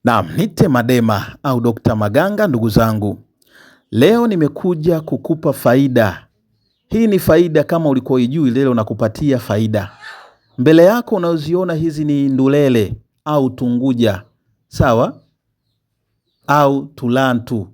Naam, nite Madema au Dr. Maganga ndugu zangu. Leo nimekuja kukupa faida. Hii ni faida kama ulikuwa hujui, leo nakupatia faida. Mbele yako unaziona hizi ni ndulele au tunguja. Sawa? Au tulantu.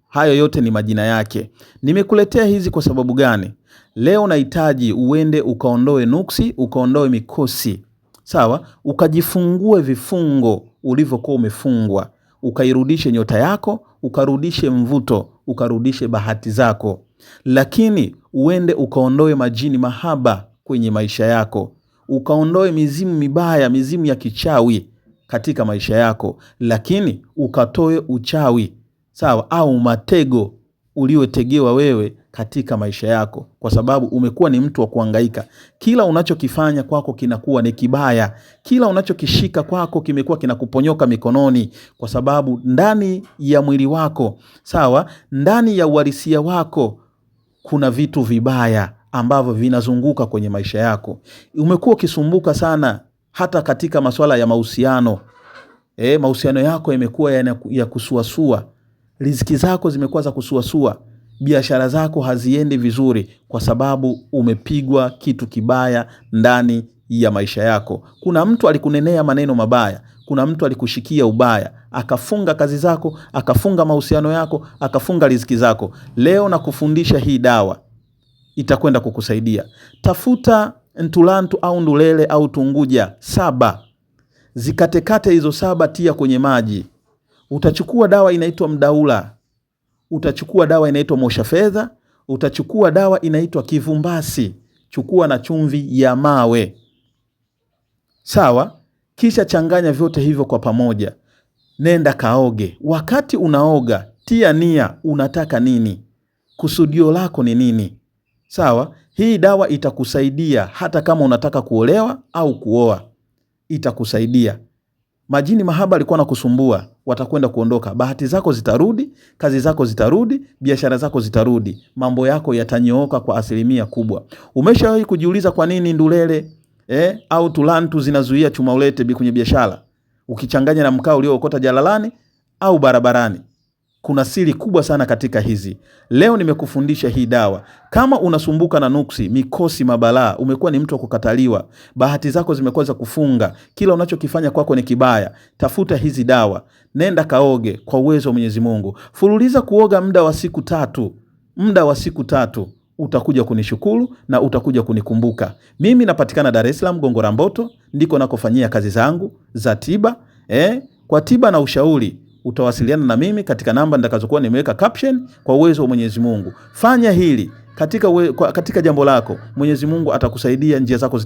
Hayo yote ni majina yake. Nimekuletea hizi kwa sababu gani? Leo nahitaji uende ukaondoe nuksi, ukaondoe mikosi. Sawa? Ukajifungue vifungo ulivyokuwa umefungwa. Ukairudishe nyota yako, ukarudishe mvuto, ukarudishe bahati zako. Lakini uende ukaondoe majini mahaba kwenye maisha yako. Ukaondoe mizimu mibaya, mizimu ya kichawi katika maisha yako. Lakini ukatoe uchawi, sawa, au matego uliotegewa wewe katika maisha yako, kwa sababu umekuwa ni mtu wa kuhangaika. Kila unachokifanya kwako kinakuwa ni kibaya. Kila unachokishika kwako kimekuwa kinakuponyoka mikononi, kwa sababu ndani ya mwili wako, sawa, ndani ya uhalisia wako kuna vitu vibaya ambavyo vinazunguka kwenye maisha yako. Umekuwa ukisumbuka sana hata katika masuala ya mahusiano. Mahusiano yako yamekuwa ya kusuasua. Riziki zako zimekuwa za kusuasua. Biashara zako haziendi vizuri kwa sababu umepigwa kitu kibaya ndani ya maisha yako. Kuna mtu alikunenea maneno mabaya. Kuna mtu alikushikia ubaya. Akafunga kazi zako, akafunga mahusiano yako, akafunga riziki zako. Leo nakufundisha hii dawa. Itakwenda kukusaidia. Tafuta ntulantu au ndulele au tunguja 7. Zikatekate hizo 7, tia kwenye maji. Utachukua dawa inaitwa mdaula. Utachukua dawa inaitwa mosha fedha. Utachukua dawa inaitwa kivumbasi. Chukua na chumvi ya mawe. Sawa? Kisha changanya vyote hivyo kwa pamoja. Nenda kaoge. Wakati unaoga, tia nia unataka nini. Kusudio lako ni nini. Sawa? Hii dawa itakusaidia hata kama unataka kuolewa au kuoa. Itakusaidia. Majini mahaba alikuwa nakusumbua, watakwenda kuondoka. Bahati zako zitarudi, kazi zako zitarudi, biashara zako zitarudi. Mambo yako yatanyooka kwa asilimia kubwa. Umeshawahi kujiuliza kwa nini ndulele au tulantu zinazuia chuma ulete kwenye biashara? Ukichanganya na mkaa uliookota jalalani au barabarani. Kuna siri kubwa sana katika hizi. Leo nimekufundisha hii dawa. Kama unasumbuka na nuksi, mikosi, mabalaa, umekuwa ni mtu wa kukataliwa, bahati zako zimekuwa za kufunga, kila unachokifanya kwako ni kibaya, tafuta hizi dawa. Nenda kaoge kwa uwezo wa Mwenyezi Mungu. Fululiza kuoga muda wa siku 3. Muda wa siku 3 utakuja kunishukuru na utakuja kunikumbuka. Mimi napatikana Dar es Salaam, Gongo la Mboto, ndiko nakofanyia kazi zangu za tiba. Kwa tiba na ushauri utawasiliana na mimi katika namba nitakazokuwa nimeweka caption. Kwa uwezo wa Mwenyezi Mungu, fanya hili katika jambo lako. Mwenyezi Mungu atakusaidia, njia zako